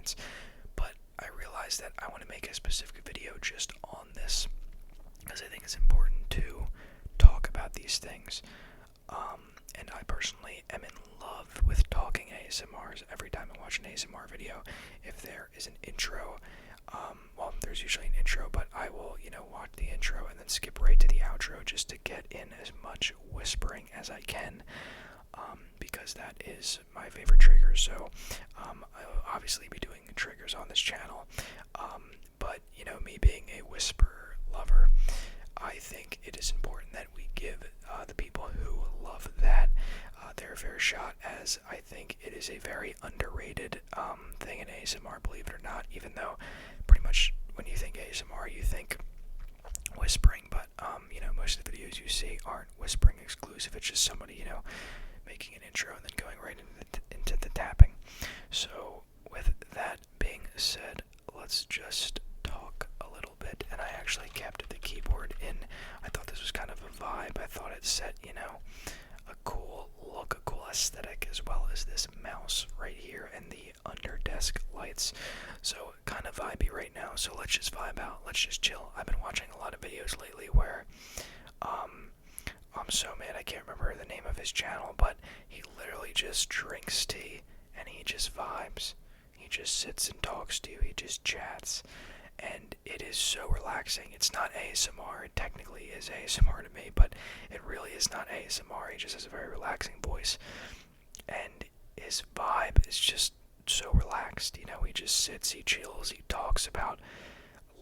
science, but I realized that I want to make a specific video just on this because I think it's important to talk about these things. And I personally am in love with talking ASMRs. Every time I watch an ASMR video, if there is an intro, well, there's usually an intro, but I will, watch the intro and then skip right to the outro just to get in as much whispering as I can, because that is my favorite trigger. So I'll obviously be doing triggers on this channel, but me being a whisper lover, I think it is important that we give the people who love that their fair shot, as I think it is a very underrated thing in ASMR, believe it or not, even though pretty much when you think ASMR you think whispering, but most of the videos you see aren't whispering exclusive. It's just somebody making an intro and then going right into the tapping. So with that being said, let's just talk a little bit. And I actually kept the keyboard in. I thought this was kind of a vibe. I thought it set a cool look, a cool aesthetic, as well as this mouse right here and the under desk lights. So kind of vibey right now. So let's just vibe out. Let's just chill. I've been watching a lot of videos lately where I'm so mad I can't remember the name of his channel, but he literally just drinks tea and he just vibes. He just sits and talks to you. He just chats. And it is so relaxing. It's not ASMR. It technically is ASMR to me, but it really is not ASMR. He just has a very relaxing voice. And his vibe is just so relaxed. He just sits, he chills, he talks about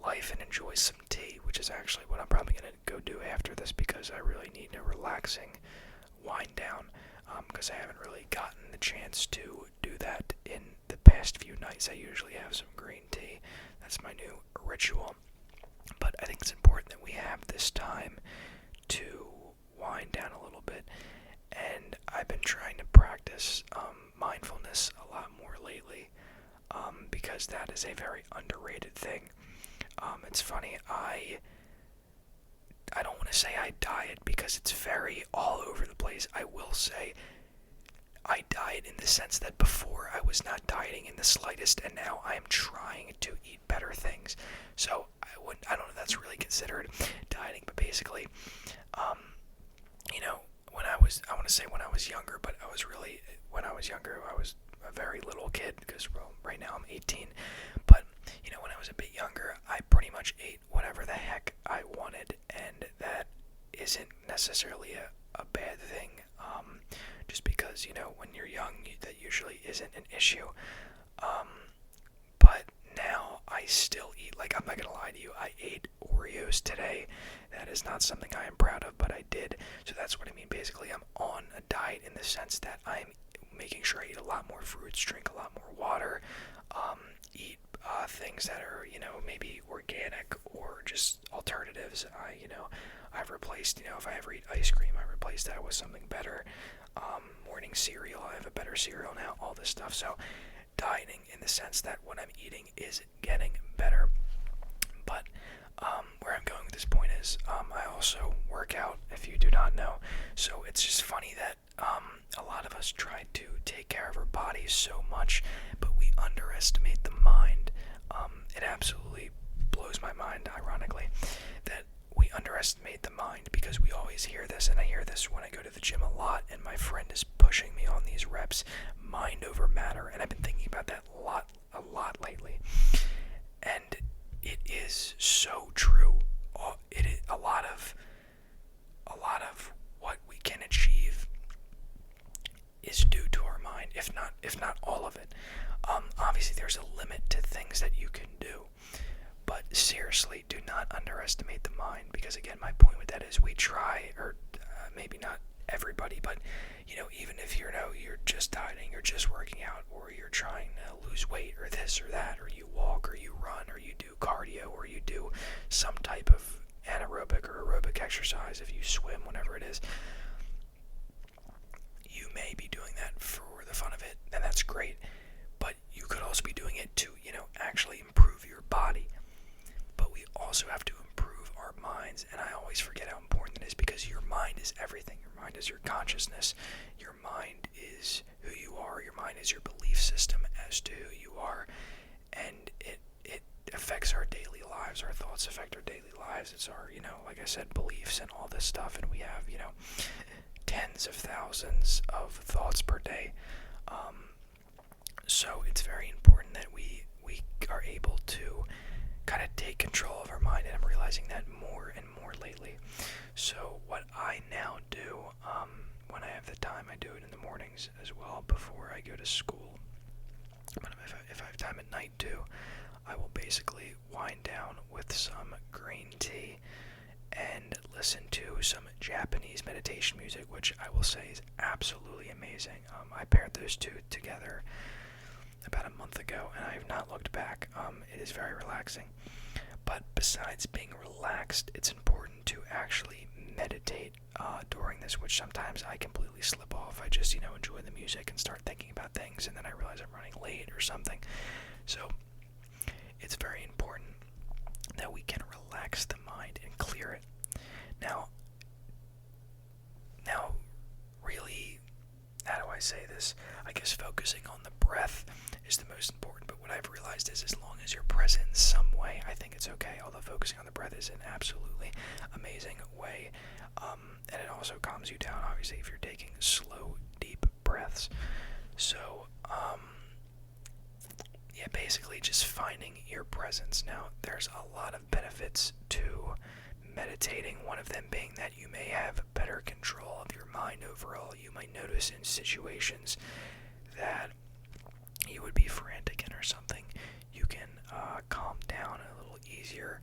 life and enjoys some tea, which is actually what I'm probably going to go do after this, because I really need a relaxing wind down, because I haven't really gotten the chance to do that in the past few nights. I usually have some green tea. That's my new ritual. But I think it's important that we have this time to wind down a little bit. And I've been trying to practice mindfulness a lot more lately, because that is a very underrated thing. It's funny, I don't want to say I diet because it's very all over the place. I will say I diet in the sense that before I was not dieting in the slightest, and now I am trying to eat better things. So I don't know if that's really considered dieting, but basically, when I was younger, but when I was younger, I was a very little kid, because, well, right now I'm 18, but, when I was a bit younger, I pretty much ate whatever the heck I wanted, and that isn't necessarily a bad thing, just because, when you're young, that usually isn't an issue, but now I still eat. Like, I'm not gonna lie to you, I ate Oreos today. That is not something I am proud of, but I did. So that's what I mean. Basically, I'm on a diet in the sense that I'm making sure I eat a lot more fruits, drink a lot more water, eat things that are, maybe organic or just alternatives. I've replaced, if I ever eat ice cream, I replace that with something better. Morning cereal, I have a better cereal now, all this stuff. So dieting in the sense that what I'm eating is getting better. But where I'm going with this point is, I also work out, if you do not know. So it's just funny that a lot of us try to take care of our bodies so much, but we underestimate the mind. It absolutely blows my mind, ironically, that we underestimate the mind, because we always hear this, and I hear this when I go to the gym a lot, and my friend is pushing me on these reps, mind over matter, and I've been thinking about that a lot lately, and it is so true. It is a lot of what we can achieve is due to our mind, if not all of it. Obviously, there's a limit to things that you can do, but seriously, do not underestimate the mind, because again, my point with that is we try, or maybe not everybody, but even if you're just dieting, you're just working out, or you're trying to lose weight, or this or that, or you walk, or you run, or you do cardio, or you do some type of anaerobic or aerobic exercise, if you swim, whatever it is, you may be doing that for the fun of it, and that's great, but you could also be doing it to, actually improve your body. But we also have to improve our minds, and I always forget how important it is, because your mind is everything. Your mind is your consciousness. Your mind is who you are. Your mind is your belief system as to who you are. affects our daily lives. Our thoughts affect our daily lives. It's our, like I said, beliefs and all this stuff, and we have, tens of thousands of thoughts per day. So it's very important that we are able to kind of take control of our mind, and I'm realizing that more and more lately. So what I now do, when I have the time, I do it in the mornings as well before I go to school. But if I have time at night too, I will basically wind down with some green tea and listen to some Japanese meditation music, which I will say is absolutely amazing. I paired those two together about a month ago, and I have not looked back. It is very relaxing. But besides being relaxed, it's important to actually meditate during this, which sometimes I completely slip off. I just, enjoy the music and start thinking about things, and then I realize I'm running late or something. So it's very important that we can relax the mind and clear it. Now, really, how do I say this? I guess focusing on the breath is the most important, but what I've realized is as long as you're present in some way, I think it's okay, although focusing on the breath is an absolutely amazing way, and it also calms you down, obviously, if you're taking slow, deep breaths. So, basically just finding your presence. Now, there's a lot of benefits to meditating, one of them being that you may have better control of your mind overall. You might notice in situations that you would be frantic in or something, you can calm down a little easier.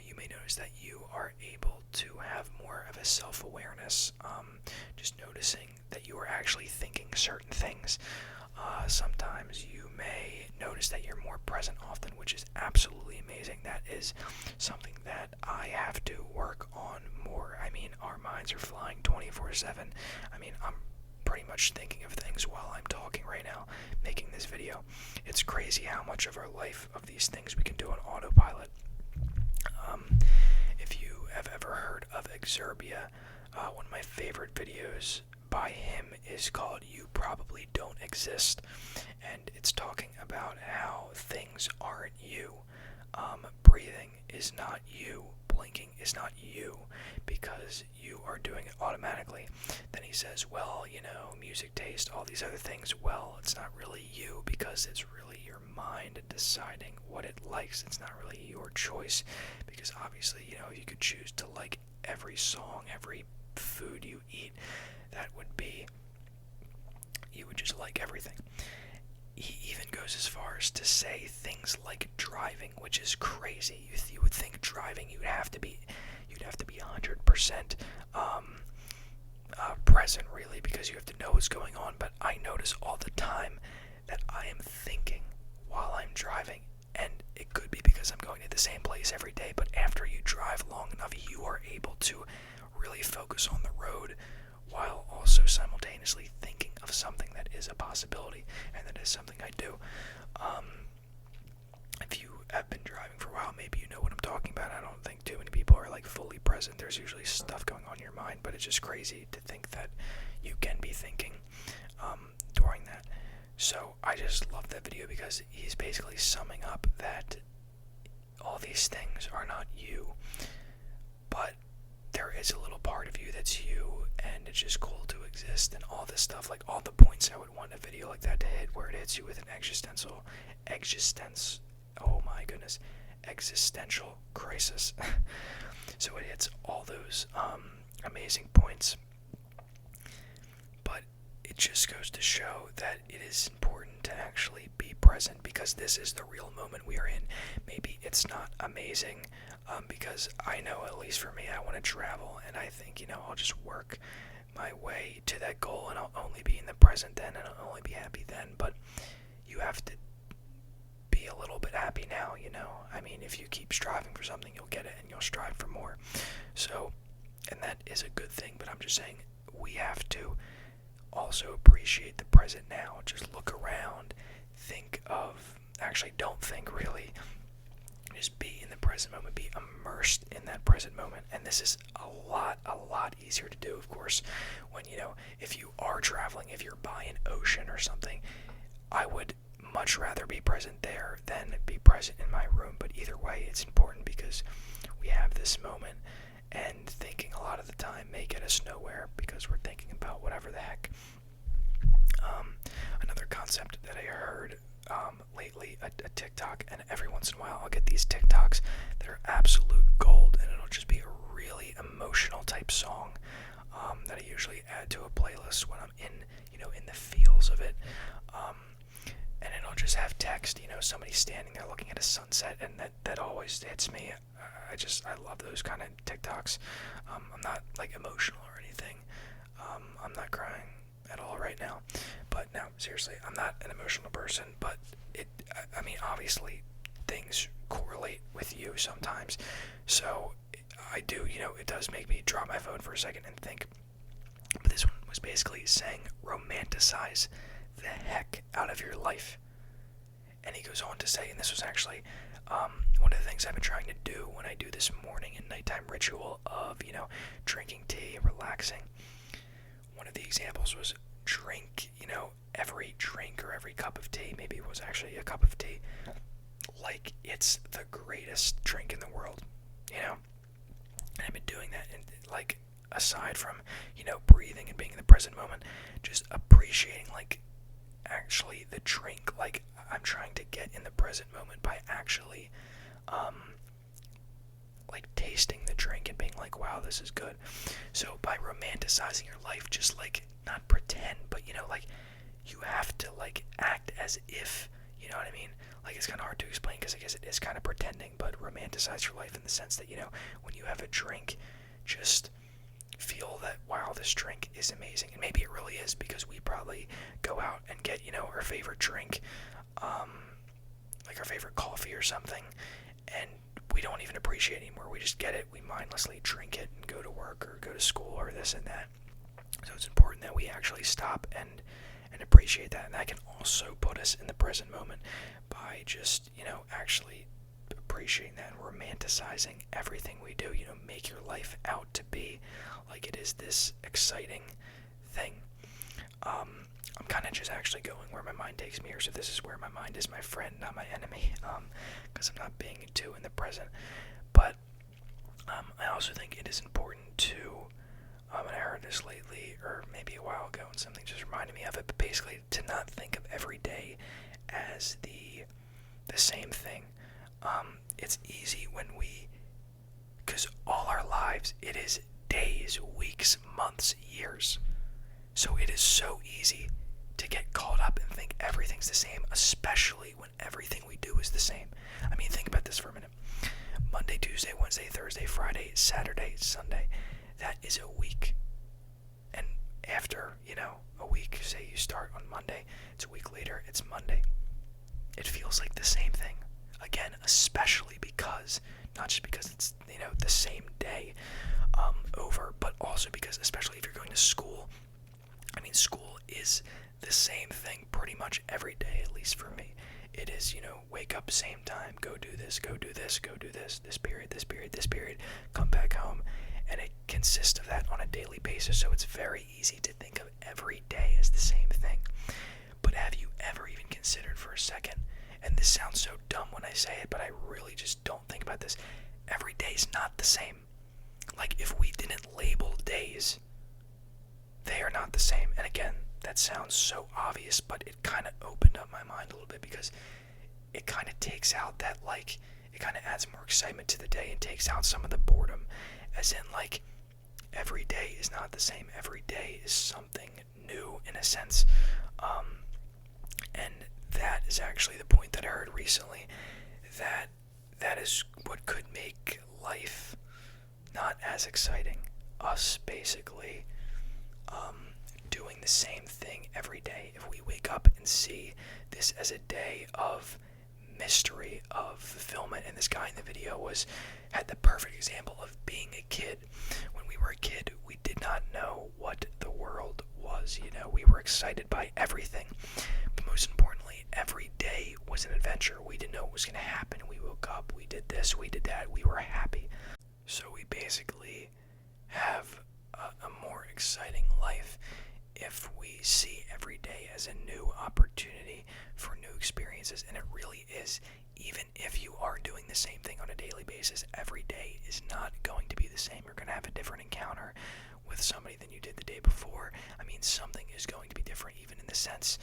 You may notice that you are able to have more of a self-awareness, just noticing that you are actually thinking certain things. Sometimes you may notice that you're more present often, which is absolutely amazing. That is something that I have to work on more. I mean, our minds are flying 24/7. I mean, I'm pretty much thinking of things while I'm talking right now, making this video. It's crazy how much of our life, of these things, we can do on autopilot. If you have ever heard of Exerbia, one of my favorite videos by him is called You Probably Don't Exist, and it's talking about how things aren't you. Breathing is not you. Blinking is not you, because you are doing it automatically. Then he says, well, music taste, all these other things, well, it's not really you, because it's really your mind deciding what it likes. It's not really your choice, because obviously, you could choose to like every song, every food you eat. That would be, you would just like everything. He even goes as far as to say things like driving, which is crazy. You would think driving, you'd have to be 100% present, really, because you have to know what's going on. But I notice all the time that I am thinking while I'm driving, and it could be because I'm going to the same place every day. But after you drive long enough, you are able to really focus on the road while also simultaneously thinking of something that is a possibility, and that is something I do. If you have been driving for a while, maybe you know what I'm talking about. I don't think too many people are like fully present. There's usually stuff going on in your mind, but it's just crazy to think that you can be thinking during that. So I just love that video because he's basically summing up that all these things are not you, but there is a little part of you that's you, and it's just cool to exist, and all this stuff, like all the points I would want a video like that to hit, where it hits you with an existential crisis. So it hits all those amazing points, but it just goes to show that it is important to actually be present, because this is the real moment we are in. Maybe it's not amazing, because I know, at least for me, I want to travel, and I think, I'll just work my way to that goal, and I'll only be in the present then, and I'll only be happy then. But you have to be a little bit happy now, I mean, if you keep striving for something, you'll get it, and you'll strive for more. So, and that is a good thing, but I'm just saying, we have to also appreciate the present now. Just look around, don't think, really. Just be in the present moment, be immersed in that present moment. And this is a lot easier to do, of course, when, if you are traveling, if you're by an ocean or something. I would much rather be present there than be present in my room, but either way, it's important because we have this moment, and thinking a lot of the time may get us nowhere because we're thinking about whatever the heck. Another concept that I heard lately, a TikTok, and every once in a while I'll get these TikToks that are absolute gold, and it'll just be a really emotional type song that I usually add to a playlist when I'm in the feels of it. And it'll just have text, somebody standing there looking at a sunset, and that always hits me. I love those kind of TikToks. I'm not like emotional or anything. I'm not crying at all right now. But no, seriously, I'm not an emotional person, but I mean, obviously things correlate with you sometimes. So I do, it does make me drop my phone for a second and think. But this one was basically saying, romanticize the heck out of your life. And he goes on to say, and this was actually one of the things I've been trying to do when I do this morning and nighttime ritual of, drinking tea, relaxing. One of the examples was drink, every drink or every cup of tea, maybe it was actually a cup of tea, like it's the greatest drink in the world, And I've been doing that, and like, aside from, breathing and being in the present moment, just appreciating, like, actually the drink. Like, I'm trying to get in the present moment by actually, like, tasting the drink and being like, wow, this is good. So by romanticizing your life, just, like, not pretend, but, like, you have to, like, act as if, you know what I mean? Like, it's kind of hard to explain because I guess it is kind of pretending, but romanticize your life in the sense that, when you have a drink, just feel that, wow, this drink is amazing. And maybe it really is, because we probably go out and get, our favorite drink, like our favorite coffee or something, and we don't even appreciate it anymore. We just get it, we mindlessly drink it and go to work or go to school or this and that. So it's important that we actually stop and appreciate that. And that can also put us in the present moment by just, actually appreciating that and romanticizing everything we do. Make your life out to be like it is this exciting thing. I'm kind of just actually going where my mind takes me here, so this is where my mind is my friend, not my enemy, because I'm not being too in the present. But I also think it is important to, and I heard this lately, or maybe a while ago, and something just reminded me of it, but basically to not think of every day as the same thing. It's easy when because all our lives, it is days, weeks, months, years. So it is so easy to get caught up and think everything's the same, especially when everything we do is the same. I mean, think about this for a minute. Monday, Tuesday, Wednesday, Thursday, Friday, Saturday, Sunday. That is a week. And after, a week, say you start on Monday, it's a week later, it's Monday. It feels like the same thing. Again, especially because, not just because it's, the same day over, but also because, especially if you're going to school, I mean, school is the same thing pretty much every day, at least for me. It is, wake up same time, go do this, go do this, go do this period, this period, this period, come back home, and it consists of that on a daily basis, so it's very easy to think of every day as the same thing. But have you ever even considered for a second, and this sounds so dumb when I say it, but I really just don't think about this, every day's not the same. Like, if we didn't label days, they are not the same. And again, that sounds so obvious, but it kind of opened up my mind a little bit, because it kind of takes out that, like, it kind of adds more excitement to the day and takes out some of the boredom, as in, like, every day is not the same. Every day is something new in a sense. And that is actually the point that I heard recently, that is what could make life not as exciting. Us basically doing the same thing every day. If we wake up and see this as a day of mystery, of fulfillment, and this guy in the video had the perfect example of being a kid. When we were a kid, we did not know what the world was. We were excited by everything, but most importantly, every day was an adventure. We didn't know what was going to happen. We woke up, we did this, we did that, we were happy. So we basically have a more exciting life if we see every day as a new opportunity for new experiences. experiences, and it really is. Even if you are doing the same thing on a daily basis, every day is not going to be the same. You're going to have a different encounter with somebody than you did the day before. I mean, something is going to be different, even in the sense,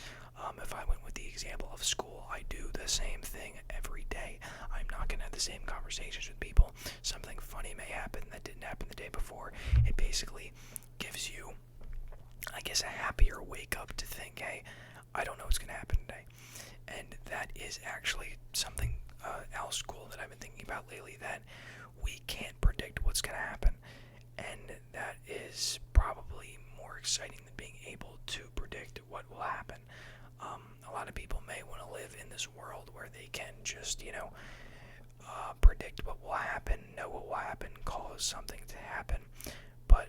if I went with the example of school, I do the same thing every day. I'm not going to have the same conversations with people. Something funny may happen that didn't happen the day before. It basically gives you, I guess, a happier wake up to think, hey, I don't know what's going to happen today. And that is actually something else cool that I've been thinking about lately, that we can't predict what's going to happen. And that is probably more exciting than being able to predict what will happen. A lot of people may want to live in this world where they can just, predict what will happen, know what will happen, cause something to happen. But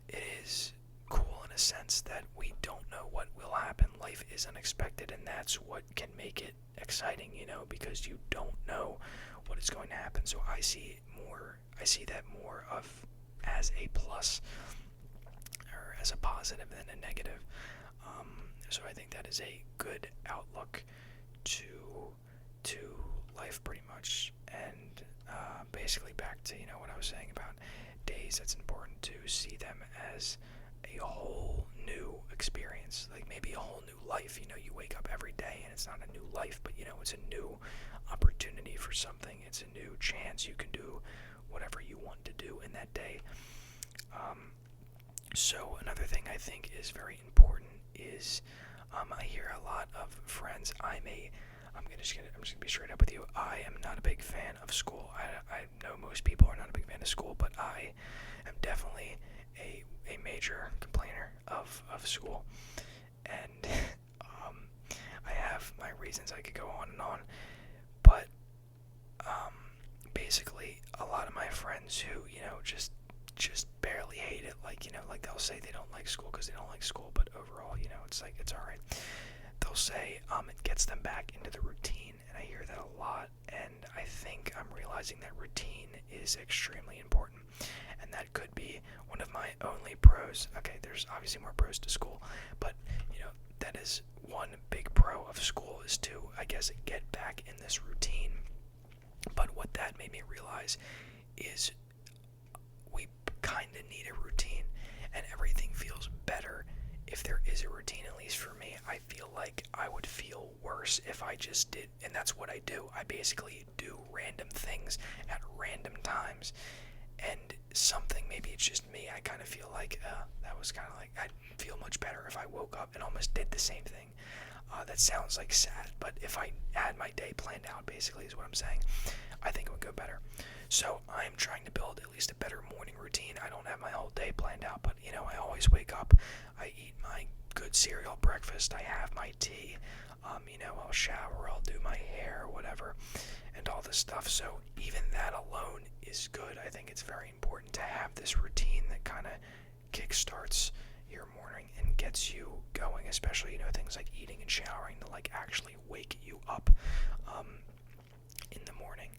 it is cool in a sense that we don't know what will happen. Life is unexpected, and that's what can make it exciting, because you don't know what is going to happen. So I see that more of as a plus, or as a positive than a negative. So I think that is a good outlook to life, pretty much. And basically back to what I was saying about days, it's important to see them as a whole new experience, like maybe a whole new life. You wake up every day and it's not a new life, but it's a new opportunity for something. It's a new chance. You can do whatever you want to do in that day. So another thing I think is very important is I hear a lot of friends. I'm just gonna be straight up with you. I am not a big fan of school. I know most people are not a big fan of school, but I am definitely a major complainer of school. And I have my reasons. I could go on and on, but basically a lot of my friends who just barely hate it, like they'll say they don't like school because they don't like school, but overall it's alright. They'll say it gets them back into the routine, and I hear that a lot, and I think I'm realizing that routine is extremely important, and that could be one of my only pros. Okay, there's obviously more pros to school, but that is one big pro of school, is to, I guess, get back in this routine. But what that made me realize is we kind of need a routine, and everything feels better if there is a routine. At least for me, I feel like I would feel worse if I just did, and that's what I do. I basically do random things at random times, and something, maybe it's just me, I kind of feel like that was kind of like, I'd feel much better if I woke up and almost did the same thing. That sounds like sad, but if I had my day planned out, basically is what I'm saying, I think it would go better. So I'm trying to build at least a better morning routine. I don't have my whole day planned out, but I always wake up, I eat my good cereal breakfast, I have my tea, I'll shower, I'll do my hair, whatever, and all this stuff. So even that alone is good. I think it's very important to have this routine that kind of kickstarts your morning and gets you going, especially things like eating and showering, to actually wake you up in the morning.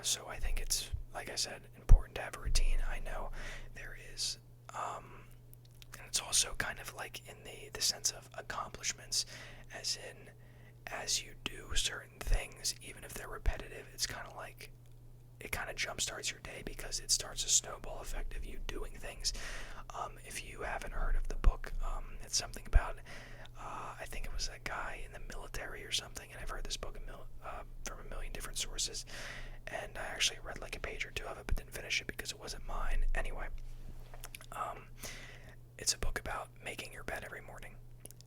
So I think it's, like I said, important to have a routine. I know there is, and it's also kind of like in the sense of accomplishments, as in, as you do certain things, even if they're repetitive, it's kind of like, it kind of jumpstarts your day, because it starts a snowball effect of you doing things. If you haven't heard of the book, it's something about, I think it was a guy in the military or something, and I've heard this book from a million different sources, and I actually read like a page or two of it, but didn't finish it because it wasn't mine. Anyway, it's a book about making your bed every morning,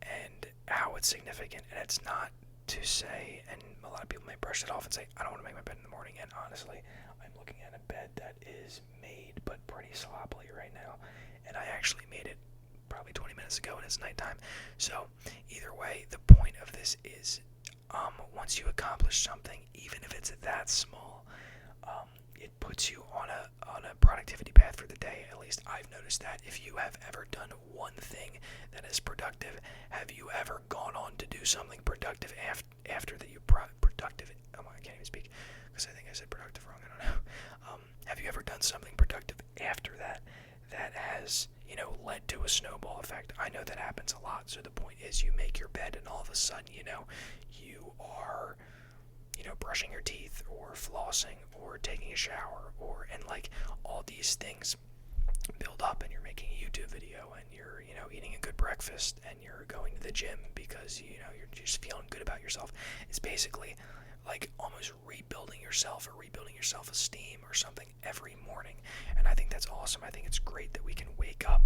and how it's significant, and it's not to say, and a lot of people may brush it off and say, I don't want to make my bed in the morning, and honestly, I'm looking at a bed that is made, but pretty sloppily right now, and I actually made it probably 20 minutes ago, and it's nighttime. So either way, the point of this is, once you accomplish something, even if it's that small, it puts you on a productivity path for the day. At least I've noticed that. If you have ever done one thing that is productive, have you ever gone on to do something productive after that? Productive, I can't even speak because I think I said productive wrong, I don't know. Have you ever done something productive after that has led to a snowball effect. I know that happens a lot. So the point is, you make your bed, and all of a sudden, you are, brushing your teeth, or flossing, or taking a shower, and like all these things build up, and you're making a YouTube video, and you're, eating a good breakfast, and you're going to the gym because, you're just feeling good about yourself. It's basically like almost rebuilding yourself, or rebuilding your self-esteem or something every morning. And I think that's awesome. I think it's great that we can wake up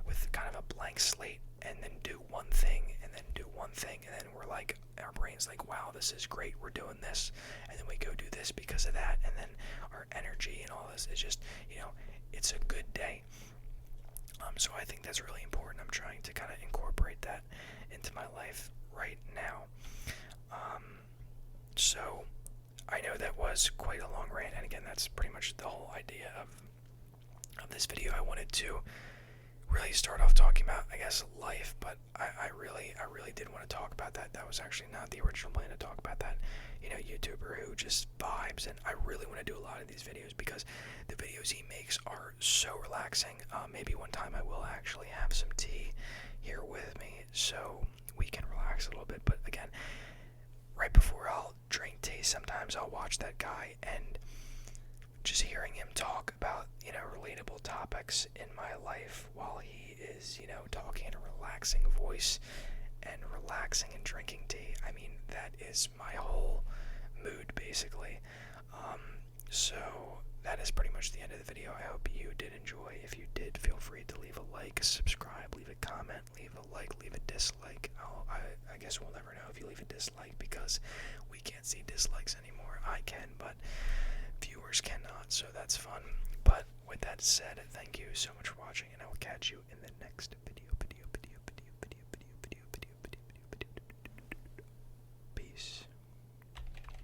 with kind of a blank slate, and then do one thing, and then do one thing, and then we're like, our brain's like, wow, this is great, we're doing this, and then we go do this because of that, and then our energy and all this is just, it's a good day. So I think that's really important. I'm trying to kind of incorporate that into my life right now. So I know that was quite a long rant, and again, that's pretty much the whole idea of this video. I wanted to really start off talking about, I guess, life, but I really did want to talk about that. That was actually not the original plan, to talk about that, YouTuber who just vibes, and I really want to do a lot of these videos because the videos he makes are so relaxing. Maybe one time I will actually have some tea here with me so we can relax a little bit, but again, right before I'll drink tea, sometimes I'll watch that guy, and just hearing him talk about, relatable topics in my life while he is, talking in a relaxing voice and relaxing and drinking tea. I mean, that is my whole mood, basically. So that is pretty much the end of the video. I hope you did enjoy. If you did, feel free to leave a like, subscribe, leave a comment, leave a like, leave a dislike. I guess we'll never know if you leave a dislike because we can't see dislikes anymore. I can, but viewers cannot, so that's fun. But with that said, thank you so much for watching, and I will catch you in the next video.